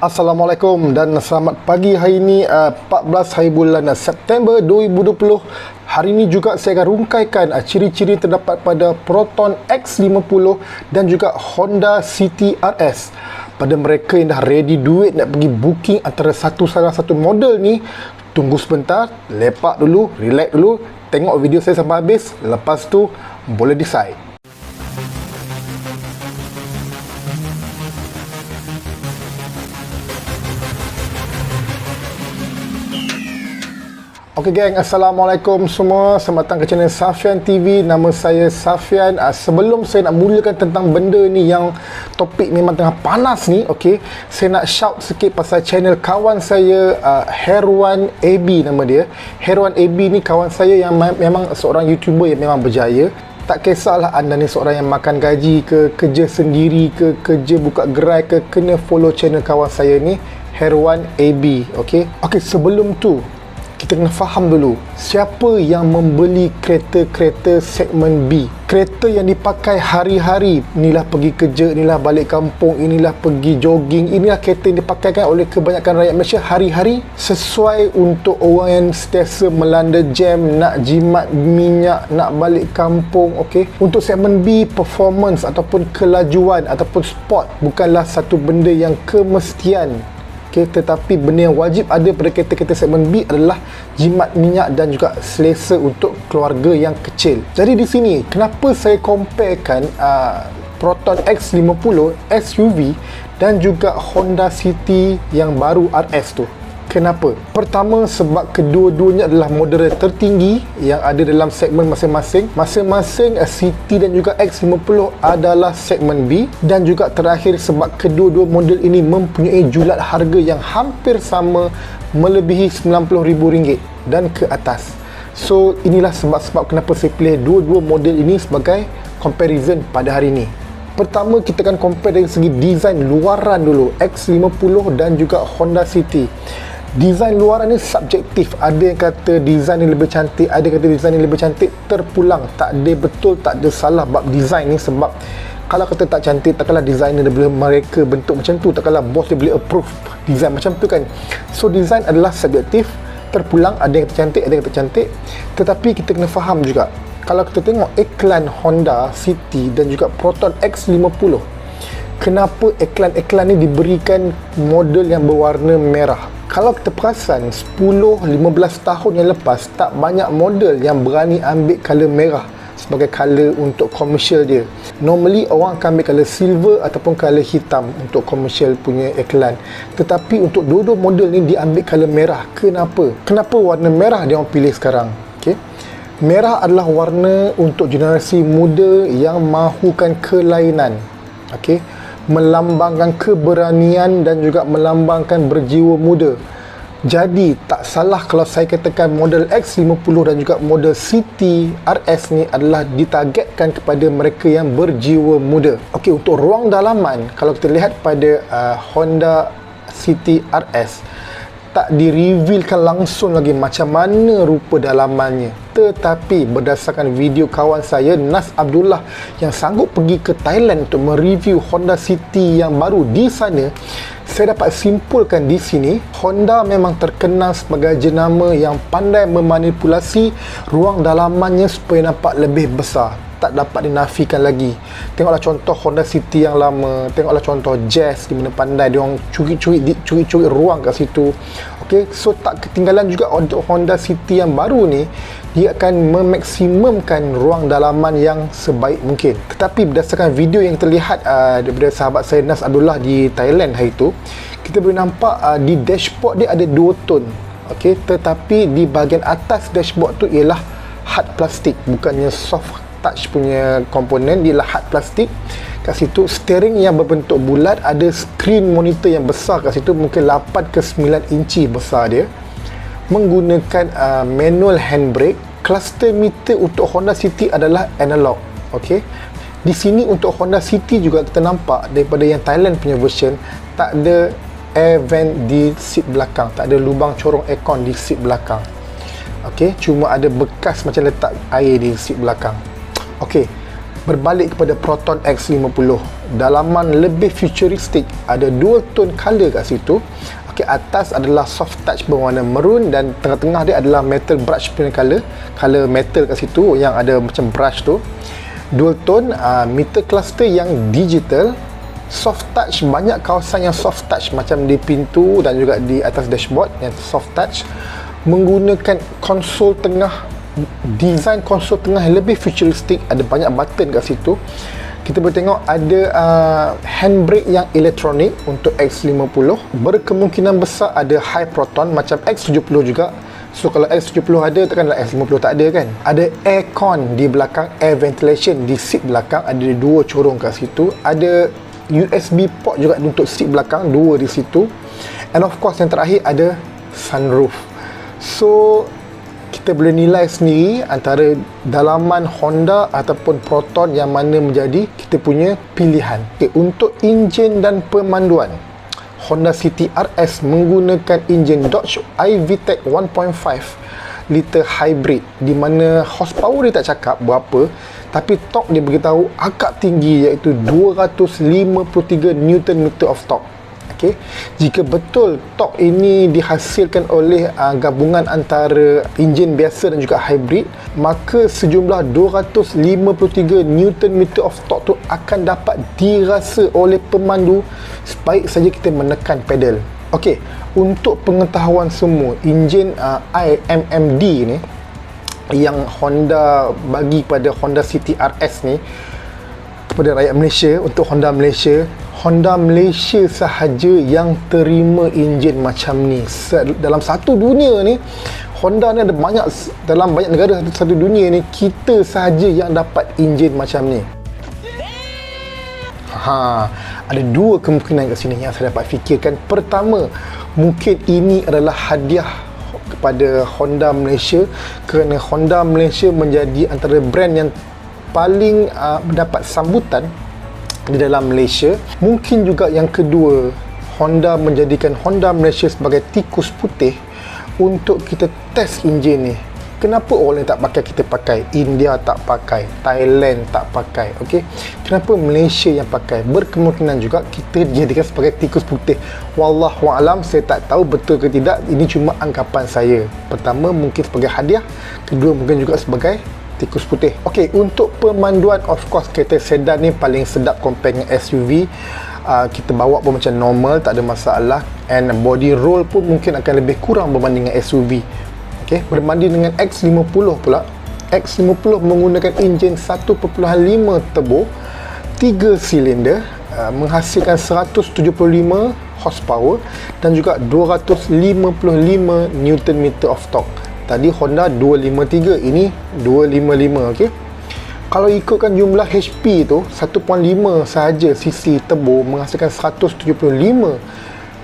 Assalamualaikum dan selamat pagi. Hari ini 14 hari bulan September 2020. Hari ini juga saya akan rungkaikan ciri-ciri terdapat pada Proton X50 dan juga Honda City RS. Pada mereka yang dah ready duit nak pergi booking antara salah satu model ni, tunggu sebentar, lepak dulu, relax dulu, tengok video saya sampai habis, lepas tu boleh decide. Okey gang, Assalamualaikum semua. Selamat datang ke channel Safian TV. Nama saya Safian. Sebelum saya nak mulakan tentang benda ni yang topik memang tengah panas ni, okey, saya nak shout sikit pasal channel kawan saya, Herwan AB nama dia. Herwan AB ni kawan saya yang memang seorang YouTuber yang memang berjaya. Tak kisahlah anda ni seorang yang makan gaji ke, kerja sendiri ke, kerja buka gerai ke, kena follow channel kawan saya ni, Herwan AB. Okey, sebelum tu kita kena faham dulu siapa yang membeli kereta-kereta segmen B. Kereta yang dipakai hari-hari, inilah pergi kerja, inilah balik kampung, inilah pergi jogging, inilah kereta yang dipakaikan oleh kebanyakan rakyat Malaysia hari-hari, sesuai untuk orang yang sentiasa melanda jam, nak jimat minyak, nak balik kampung. Okey, untuk segmen B, performance ataupun kelajuan ataupun sport bukanlah satu benda yang kemestian. Okay, tetapi benda yang wajib ada pada kereta-kereta segmen B adalah jimat minyak dan juga selesa untuk keluarga yang kecil. Jadi di sini, kenapa saya comparekan Proton X50 SUV dan juga Honda City yang baru RS tu? Kenapa? Pertama, sebab kedua-duanya adalah model tertinggi yang ada dalam segmen masing-masing. Masing-masing City dan juga X50 adalah segmen B. Dan juga terakhir, sebab kedua-dua model ini mempunyai julat harga yang hampir sama, melebihi RM90,000 dan ke atas. So, inilah sebab-sebab kenapa saya pilih dua-dua model ini sebagai comparison pada hari ini. Pertama, kita akan compare dari segi desain luaran dulu, X50 dan juga Honda City. Desain luaran ni subjektif. Ada yang kata desain ni lebih cantik, ada yang kata desain ni lebih cantik. Terpulang, tak ada betul, tak ada salah bab desain ni. Sebab kalau kata tak cantik, takkanlah designer dia boleh mereka bentuk macam tu, takkanlah bos dia boleh approve desain macam tu kan. So desain adalah subjektif, terpulang, ada yang kata cantik, ada yang kata cantik. Tetapi kita kena faham juga, kalau kita tengok iklan Honda City dan juga Proton X50, kenapa iklan-iklan ni diberikan model yang berwarna merah? Kalau kita perasan 10-15 tahun yang lepas, tak banyak model yang berani ambil color merah sebagai color untuk komersial dia. Normally orang akan ambil color silver ataupun color hitam untuk komersial punya iklan. Tetapi untuk dua-dua model ni diambil color merah. Kenapa? Kenapa warna merah dia orang pilih sekarang? Okay. Merah adalah warna untuk generasi muda yang mahukan kelainan. Okay, melambangkan keberanian dan juga melambangkan berjiwa muda. Jadi tak salah kalau saya katakan model X50 dan juga model City RS ni adalah ditargetkan kepada mereka yang berjiwa muda. Okey, untuk ruang dalaman, kalau kita lihat pada Honda City RS, tak direvealkan langsung lagi macam mana rupa dalamannya. Tetapi berdasarkan video kawan saya Nas Abdullah yang sanggup pergi ke Thailand untuk mereview Honda City yang baru di sana, saya dapat simpulkan di sini Honda memang terkenal sebagai jenama yang pandai memanipulasi ruang dalamannya supaya nampak lebih besar. Tak dapat dinafikan lagi. Tengoklah contoh Honda City yang lama, tengoklah contoh Jazz di mana pandai dia orang curi-curi ruang kat situ. Okey, so tak ketinggalan juga untuk Honda City yang baru ni, dia akan memaksimumkan ruang dalaman yang sebaik mungkin. Tetapi berdasarkan video yang terlihat daripada sahabat saya Nas Abdullah di Thailand hari tu, kita boleh nampak di dashboard dia ada dua tone. Okey, tetapi di bahagian atas dashboard tu ialah hard plastik, bukannya soft touch punya komponen, dia hard plastik. Kat situ steering yang berbentuk bulat, ada screen monitor yang besar kat situ, mungkin 8 ke 9 inci besar dia, menggunakan manual handbrake. Cluster meter untuk Honda City adalah analog. Okey, di sini untuk Honda City juga kita nampak daripada yang Thailand punya version, tak ada air vent di seat belakang, tak ada lubang corong aircon di seat belakang. Okey, cuma ada bekas macam letak air di seat belakang. Okey, berbalik kepada Proton X50. Dalaman lebih futuristik, ada dual tone color kat situ. Okey, atas adalah soft touch berwarna maroon dan tengah-tengah dia adalah metal brush punya color metal kat situ yang ada macam brush tu. Dual tone, meter cluster yang digital, soft touch, banyak kawasan yang soft touch macam di pintu dan juga di atas dashboard yang soft touch, menggunakan konsol tengah, design konsol tengah yang lebih futuristik, ada banyak button kat situ. Kita boleh tengok ada handbrake yang elektronik untuk X50. Berkemungkinan besar ada high proton macam X70 juga. So kalau X70 ada, takkanlah X50 tak ada kan. Ada aircon di belakang, air ventilation di seat belakang, ada dua corong kat situ. Ada USB port juga untuk seat belakang, dua di situ. And of course yang terakhir ada sunroof. So kita boleh nilai sendiri antara dalaman Honda ataupun Proton yang mana menjadi kita punya pilihan. Okay, untuk enjin dan pemanduan, Honda City RS menggunakan enjin Dodge iVTEC 1.5 liter hybrid, di mana horsepower dia tak cakap berapa, tapi torque dia beritahu agak tinggi, iaitu 253 Nm of torque. Okay. Jika betul torque ini dihasilkan oleh gabungan antara enjin biasa dan juga hybrid, maka sejumlah 253 Nm of torque tu akan dapat dirasa oleh pemandu sebaik saja kita menekan pedal. Okey, untuk pengetahuan semua, enjin iMMD ni yang Honda bagi pada Honda City RS ni kepada rakyat Malaysia, untuk Honda Malaysia sahaja yang terima enjin macam ni. Dalam satu dunia ni, Honda ni ada banyak, dalam banyak negara satu dunia ni, kita sahaja yang dapat enjin macam ni. Ada dua kemungkinan kat sini yang saya dapat fikirkan. Pertama, mungkin ini adalah hadiah kepada Honda Malaysia, kerana Honda Malaysia menjadi antara brand yang paling mendapat sambutan di dalam Malaysia. Mungkin juga yang kedua, Honda menjadikan Honda Malaysia sebagai tikus putih untuk kita test enjin ni. Kenapa orang tak pakai, kita pakai? India tak pakai, Thailand tak pakai. Okey, kenapa Malaysia yang pakai? Berkemungkinan juga kita dijadikan sebagai tikus putih. Wallahualam, saya tak tahu betul ke tidak. Ini cuma anggapan saya. Pertama, mungkin sebagai hadiah. Kedua, mungkin juga sebagai tikus putih. Okey, untuk pemanduan, of course kereta sedan ni paling sedap compare dengan SUV. Kita bawa pun macam normal, tak ada masalah. And body roll pun mungkin akan lebih kurang berbanding dengan SUV. Okey, berbanding dengan X50 pula. X50 menggunakan enjin 1.5 turbo 3 silinder, menghasilkan 175 horsepower dan juga 255 Nm of torque. Tadi Honda 253, ini 255. okey. Kalau ikutkan jumlah HP tu, 1.5 sahaja cc turbo menghasilkan 175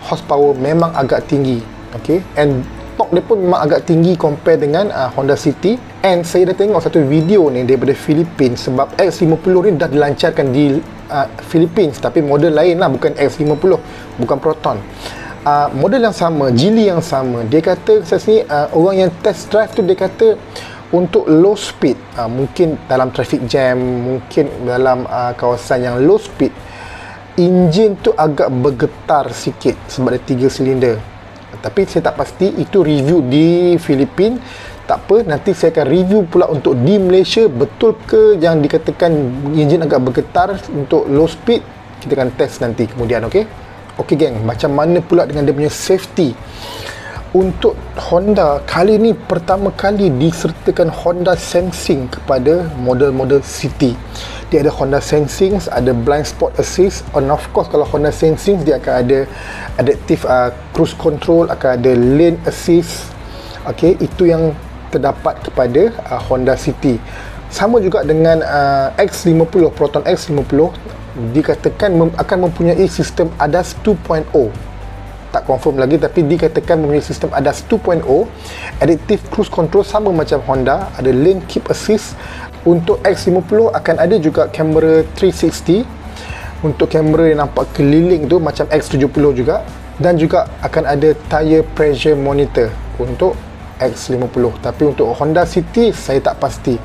horsepower, memang agak tinggi. Okey, and torque dia pun memang agak tinggi compare dengan Honda City. And saya dah tengok satu video ni daripada Philippines, sebab X50 ni dah dilancarkan di Philippines, tapi model lain lah, bukan X50, bukan Proton. Model yang sama, Geely yang sama. Dia kata sini orang yang test drive tu, dia kata untuk low speed, mungkin dalam traffic jam, mungkin dalam kawasan yang low speed, enjin tu agak bergetar sikit sebab dia 3 silinder. Tapi saya tak pasti, itu review di Filipina. Tak apa, nanti saya akan review pula untuk di Malaysia, betul ke yang dikatakan enjin agak bergetar untuk low speed. Kita akan test nanti kemudian. Okey geng, macam mana pula dengan dia punya safety? Untuk Honda, kali ni pertama kali disertakan Honda Sensing kepada model-model City. Dia ada Honda Sensing, ada blind spot assist, and of course kalau Honda Sensing dia akan ada adaptive cruise control, akan ada lane assist. Okey, itu yang terdapat kepada Honda City. Sama juga dengan X50, Proton X50 dikatakan akan mempunyai sistem ADAS 2.0. Tak confirm lagi, tapi dikatakan mempunyai sistem ADAS 2.0. Adaptive cruise control sama macam Honda, ada lane keep assist. Untuk X50 akan ada juga kamera 360 untuk kamera yang nampak keliling tu macam X70 juga, dan juga akan ada tire pressure monitor untuk X50. Tapi untuk Honda City saya tak pasti.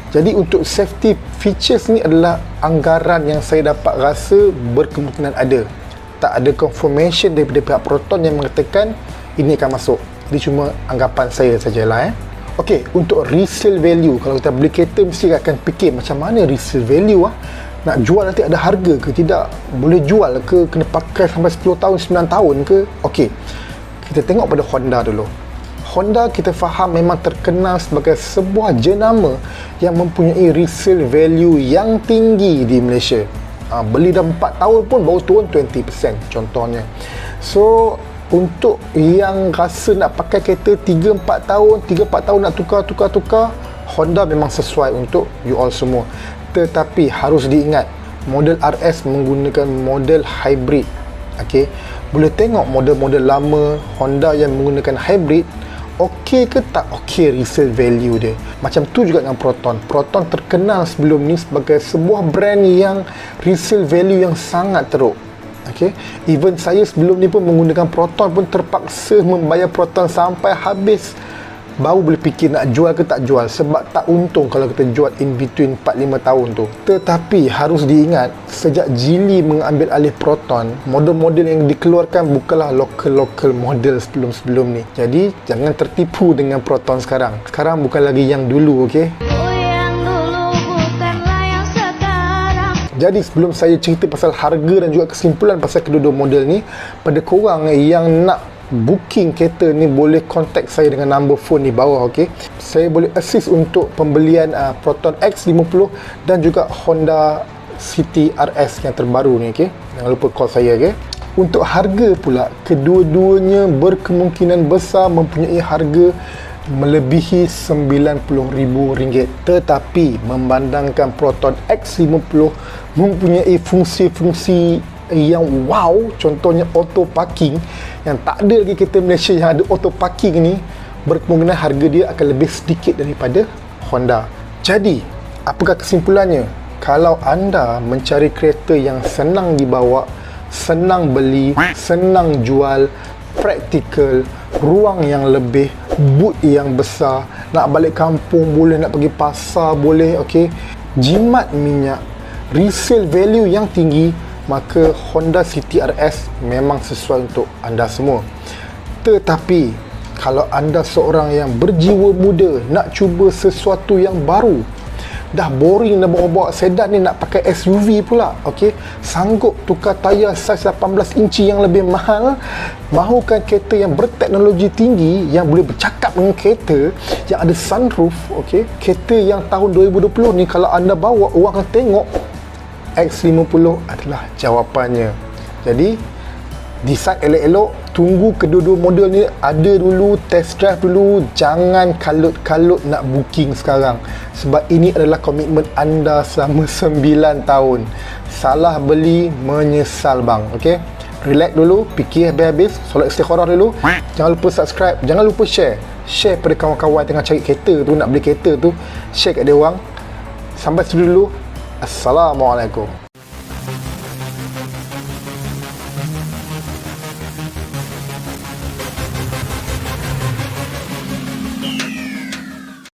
Jadi untuk safety features ni adalah anggaran yang saya dapat rasa berkemungkinan ada. Tak ada confirmation daripada pihak Proton yang mengatakan ini akan masuk. Ini cuma anggapan saya sajalah. Okey, untuk resale value, kalau kita beli kereta mesti akan fikir macam mana resale value nak jual nanti ada harga ke tidak, boleh jual ke, kena pakai sampai 10 tahun 9 tahun ke. Okey, kita tengok pada Honda dulu. Honda kita faham memang terkenal sebagai sebuah jenama yang mempunyai resale value yang tinggi di Malaysia. Beli dah 4 tahun pun baru turun 20% contohnya. So untuk yang rasa nak pakai kereta 3-4 tahun nak tukar, Honda memang sesuai untuk you all semua. Tetapi harus diingat, model RS menggunakan model hybrid. Okey, boleh tengok model-model lama Honda yang menggunakan hybrid, okey ke tak okey resale value dia. Macam tu juga dengan Proton. Proton terkenal sebelum ni sebagai sebuah brand yang resale value yang sangat teruk. Okay. Even saya sebelum ni pun menggunakan Proton pun terpaksa membayar Proton sampai habis, baru boleh fikir nak jual ke tak jual, sebab tak untung kalau kita jual in between 4-5 tahun tu. Tetapi harus diingat, sejak Geely mengambil alih Proton, model-model yang dikeluarkan bukanlah local model sebelum-sebelum ni. Jadi jangan tertipu dengan Proton sekarang. Sekarang bukan lagi yang dulu, okey? Jadi sebelum saya cerita pasal harga dan juga kesimpulan pasal kedua-dua model ni, pada korang yang nak booking kereta ni boleh contact saya dengan number phone di bawah, okey. Saya boleh assist untuk pembelian Proton X50 dan juga Honda City RS yang terbaru ni, okey. Jangan lupa call saya, okey. Untuk harga pula, kedua-duanya berkemungkinan besar mempunyai harga melebihi RM90,000. Tetapi memandangkan Proton X50 mempunyai fungsi-fungsi yang wow, contohnya auto parking, yang tak ada lagi kereta Malaysia yang ada auto parking ni, berkemungkinan harga dia akan lebih sedikit daripada Honda. Jadi apakah kesimpulannya? Kalau anda mencari kereta yang senang dibawa, senang beli, senang jual, praktikal, ruang yang lebih, boot yang besar, nak balik kampung boleh, nak pergi pasar boleh, okey, jimat minyak, resale value yang tinggi, maka Honda City RS memang sesuai untuk anda semua. Tetapi kalau anda seorang yang berjiwa muda, nak cuba sesuatu yang baru, dah boring dah bawa-bawa sedan ni, nak pakai SUV pula, okey, sanggup tukar tayar saiz 18 inci yang lebih mahal, mahukan kereta yang berteknologi tinggi, yang boleh bercakap dengan kereta, yang ada sunroof, okey, kereta yang tahun 2020 ni kalau anda bawa, orang akan tengok X50 adalah jawapannya. Jadi decide elok-elok, tunggu kedua-dua model ni ada dulu, test drive dulu, jangan kalut-kalut nak booking sekarang, sebab ini adalah komitmen anda selama 9 tahun. Salah beli, menyesal bang, okey. Relax dulu, fikir habis-habis, solat istikharah dulu, jangan lupa subscribe, jangan lupa share pada kawan-kawan tengah cari kereta tu, nak beli kereta tu, share kat dia orang. Sampai situ dulu. Assalamualaikum.